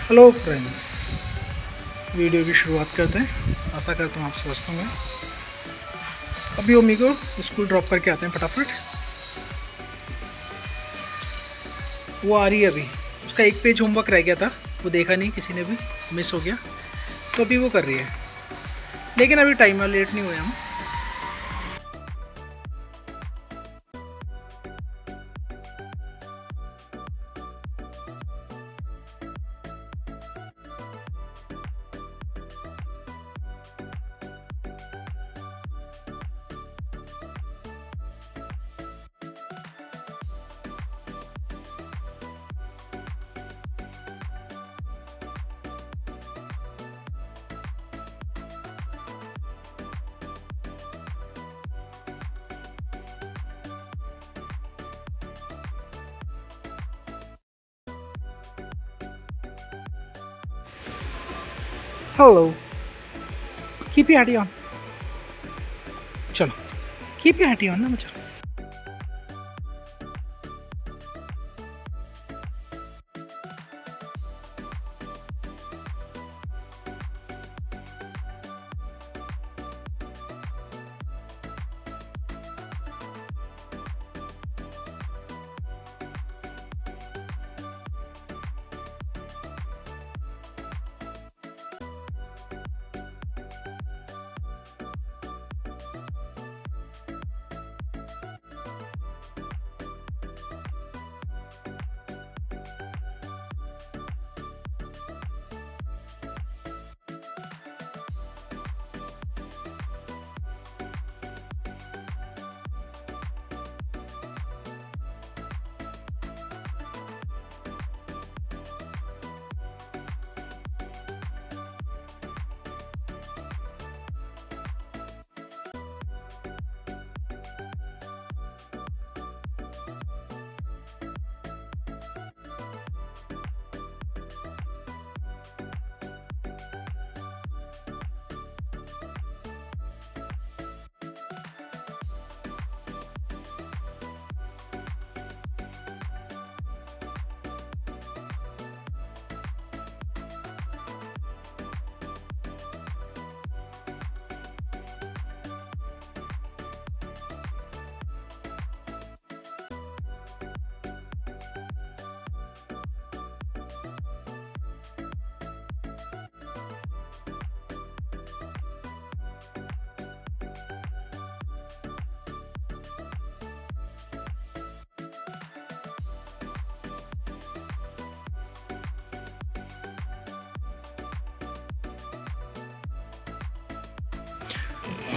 Hello friends, video की शुरुआत करते हैं। आशा करता हूँ आप स्वस्थ होंगे। अभी ओमी को स्कूल ड्रॉप करके आते हैं फटाफट। वो आ रही है अभी। उसका एक पेज होमवर्क रह गया था, वो देखा नहीं किसी ने भी, मिस हो गया, तो अभी वो कर रही है। लेकिन अभी टाइम है, लेट नहीं हुए हम। Hello, keep your hat on. चलो, कीप योर हैट ऑन ना बच्चा।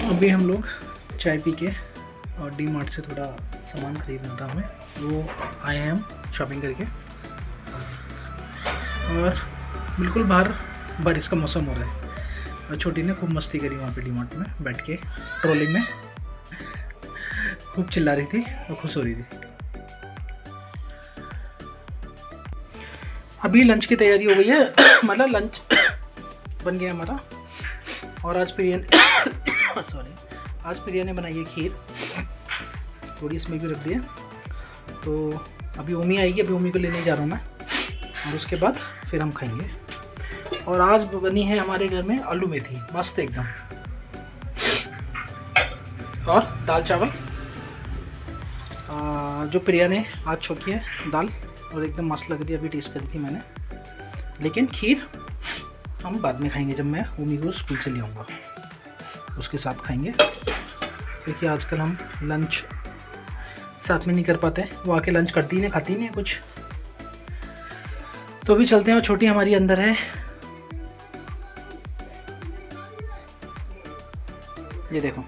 अभी हम लोग चाय पी के और डी मार्ट से थोड़ा सामान खरीदना था हमें, वो आए हैं हम शॉपिंग करके। और बिल्कुल बाहर बारिश का मौसम हो रहा है और छोटी ने खूब मस्ती करी वहाँ पे डी मार्ट में बैठ के, ट्रॉली में खूब चिल्ला रही थी और खुश हो रही थी। अभी लंच की तैयारी हो गई है मतलब लंच बन गया हमारा। और आज प्रिया ने बनाई है खीर, थोड़ी इसमें भी रख दिया। तो अभी ओमी आएगी, अभी ओमी को लेने जा रहा हूँ मैं, और उसके बाद फिर हम खाएंगे। और आज बनी है हमारे घर में आलू मेथी, मस्त एकदम, और दाल चावल जो प्रिया ने आज छोकी है दाल, और एकदम मस्त लग रही है। अभी टेस्ट करी थी मैंने। लेकिन खीर हम बाद में खाएंगे, जब मैं ओमी को स्कूल से ले आऊँगा, उसके साथ खाएंगे। क्योंकि आजकल हम लंच साथ में नहीं कर पाते, वो आके लंच करती नहीं, खाती नहीं है कुछ। तो अभी चलते हैं। और छोटी हमारी अंदर है, ये देखो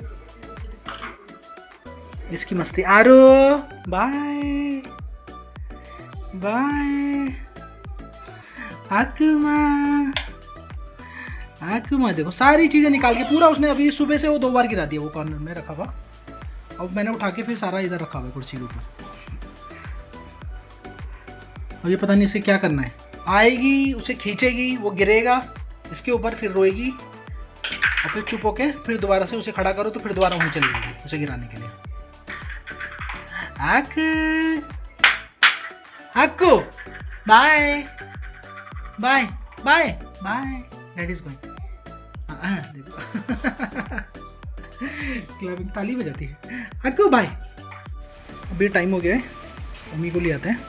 इसकी मस्ती। आरो बाय बाय, आकुमा देखो सारी चीज़ें निकाल के पूरा उसने अभी सुबह से वो 2 बार गिरा दिया, वो कॉर्नर में रखा हुआ। अब मैंने उठा के फिर सारा इधर रखा हुआ है कुर्सी के ऊपर। अब ये पता नहीं इसे क्या करना है, आएगी उसे खींचेगी, वो गिरेगा इसके ऊपर, फिर रोएगी, और फिर चुप होके फिर दोबारा से उसे खड़ा करो तो फिर दोबारा वहीं चली जाएगी उसे गिराने के लिए। आकू bye bye. Bye bye, daddy is going. देखो क्लैपिंग, ताली बजाती है। अक्कू बाय। अभी टाइम हो गया है, उम्मी को ले आते हैं।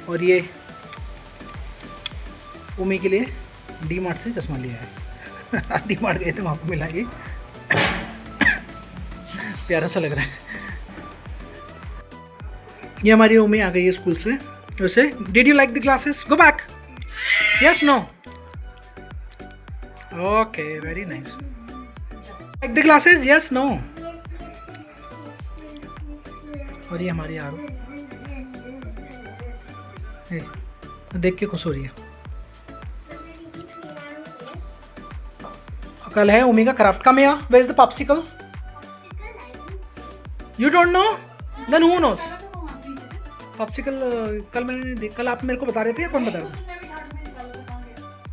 और ये उम्मी के लिए डी मार्ट से चश्मा लिया है। डी मार्ट गए थे, वहाँ पर मिला ये, प्यारा सा लग रहा है। ये हमारी उम्मी आ गई है स्कूल से। वैसे did you like the classes? Go back, yes no, okay very nice. Like the classes, yes no. और ये हमारी आरू देख के खुश हो रही है। कल है उम्मी का क्राफ्ट का मेला। Where is the popsicle? You don't know? Then who knows? Popsicle कल मैंने देख, कल आप मेरे को बता रहे थे या कौन बता रहा था?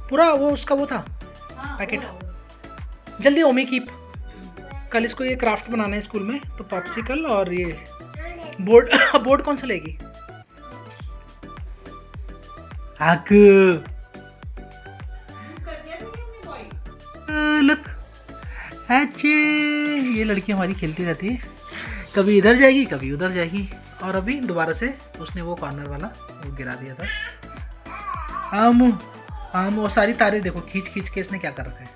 पूरा वो उसका वो था पैकेट। जल्दी ओमी कीप, कल इसको ये क्राफ्ट बनाना है स्कूल में, तो पॉप्सिकल और ये बोर्ड। बोर्ड कौन सा लेगी? लुक अच्छे, ये लड़की हमारी खेलती रहती है, कभी इधर जाएगी कभी उधर जाएगी। और अभी दोबारा से उसने वो कॉर्नर वाला वो गिरा दिया था। आम वो सारी तारें देखो खींच खींच के इसने क्या कर रखा है,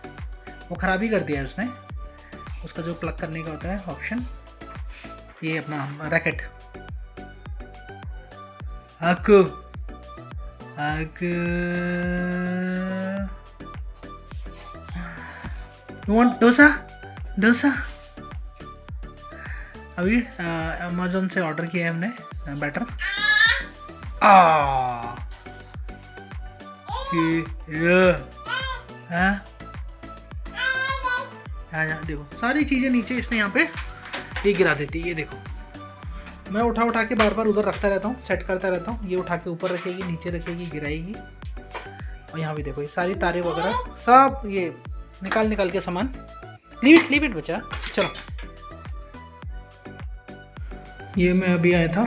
वो खराब ही कर दिया है उसने। उसका जो प्लग करने का होता है ऑप्शन, ये अपना रैकेट। आकू आकू, यू वांट डोसा? डोसा अभी अमेज़न से ऑर्डर किया है हमने बैटर। देखो सारी चीज़ें नीचे इसने यहाँ पे ये गिरा देती है। ये देखो मैं उठा उठा के बार बार उधर रखता रहता हूँ, सेट करता रहता हूँ। ये उठा के ऊपर रखेगी, नीचे रखेगी, गिराएगी। और यहाँ भी देखो ये सारी तारें वगैरह सब ये निकाल के सामान। लीव इट बच्चा, चलो। ये मैं अभी आया था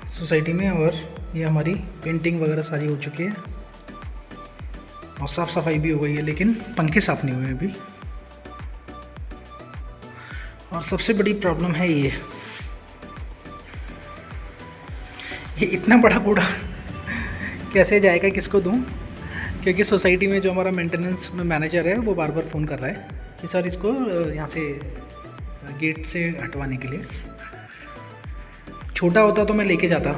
सोसाइटी में, और ये हमारी पेंटिंग वगैरह सारी हो चुकी है और साफ़ सफाई भी हो गई है, लेकिन पंखे साफ़ नहीं हुए अभी। और सबसे बड़ी प्रॉब्लम है ये इतना बड़ा कूड़ा कैसे जाएगा, किसको दूँ? क्योंकि सोसाइटी में जो हमारा मेंटेनेंस में मैनेजर है वो बार बार फ़ोन कर रहा है कि सर इसको यहाँ से गेट से हटवाने के लिए। छोटा होता तो मैं लेके जाता,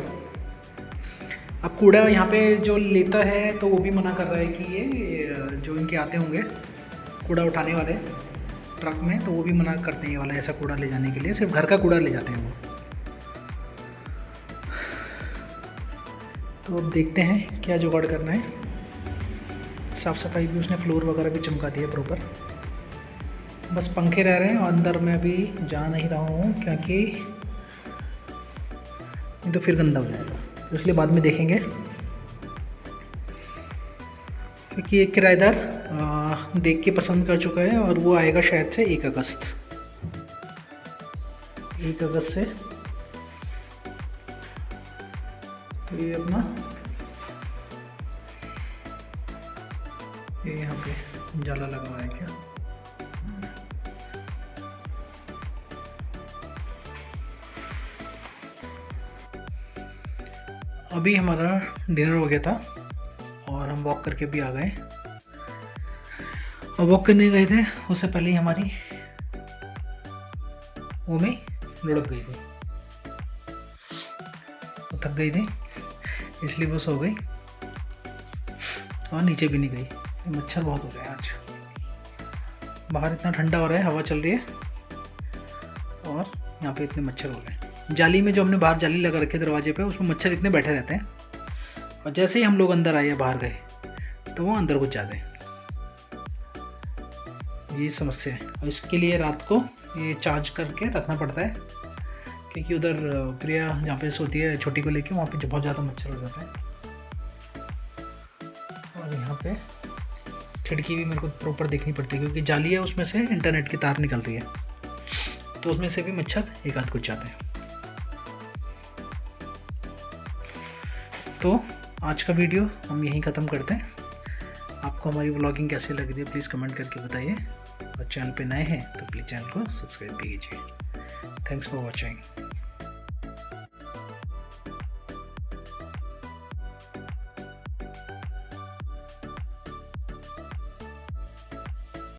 अब कूड़ा यहाँ पे जो लेता है तो वो भी मना कर रहा है कि ये जो इनके आते होंगे कूड़ा उठाने वाले ट्रक में, तो वो भी मना करते हैं ये वाला ऐसा कूड़ा ले जाने के लिए। सिर्फ घर का कूड़ा ले जाते हैं वो। तो अब देखते हैं क्या जुगाड़ करना है। साफ़ सफाई भी उसने, फ्लोर वगैरह भी चमका दिया प्रॉपर। बस पंखे रह रहे हैं और अंदर मैं अभी जा नहीं रहा हूँ, क्योंकि नहीं तो फिर गंदा हो जाएगा, इसलिए बाद में देखेंगे। क्योंकि एक किराएदार देख के पसंद कर चुका है और वो आएगा शायद से 1 अगस्त से। तो ये अपना ये यहाँ पे जाला लगा हुआ है क्या? अभी हमारा डिनर हो गया था और हम वॉक करके भी आ गए। और वॉक करने गए थे उससे पहले ही हमारी वो में लुढ़क गई थी, वो थक गई थी, इसलिए वो सो गई और नीचे भी नहीं गई। मच्छर बहुत हो गए आज, बाहर इतना ठंडा हो रहा है, हवा चल रही है और यहाँ पे इतने मच्छर हो गए। जाली में जो हमने बाहर जाली लगा रखी है दरवाजे पे, उसमें मच्छर इतने बैठे रहते हैं, और जैसे ही हम लोग अंदर आए या बाहर गए तो वो अंदर घुस जाते हैं। ये समस्या है, और इसके लिए रात को ये चार्ज करके रखना पड़ता है, क्योंकि उधर प्रिया जहाँ पे सोती है छोटी को लेके, वहाँ पे बहुत ज़्यादा मच्छर हो जाता है। और यहाँ पे खिड़की भी मेरे को प्रॉपर देखनी पड़ती है, क्योंकि जाली है उसमें से इंटरनेट की तार निकल रही है, तो उसमें से भी मच्छर एक आध घुस जाते हैं। तो आज का वीडियो हम यहीं ख़त्म करते हैं। आपको हमारी व्लॉगिंग कैसी लग रही है प्लीज़ कमेंट करके बताइए, और चैनल पे नए हैं तो प्लीज़ चैनल को सब्सक्राइब भी कीजिए। Thanks for watching.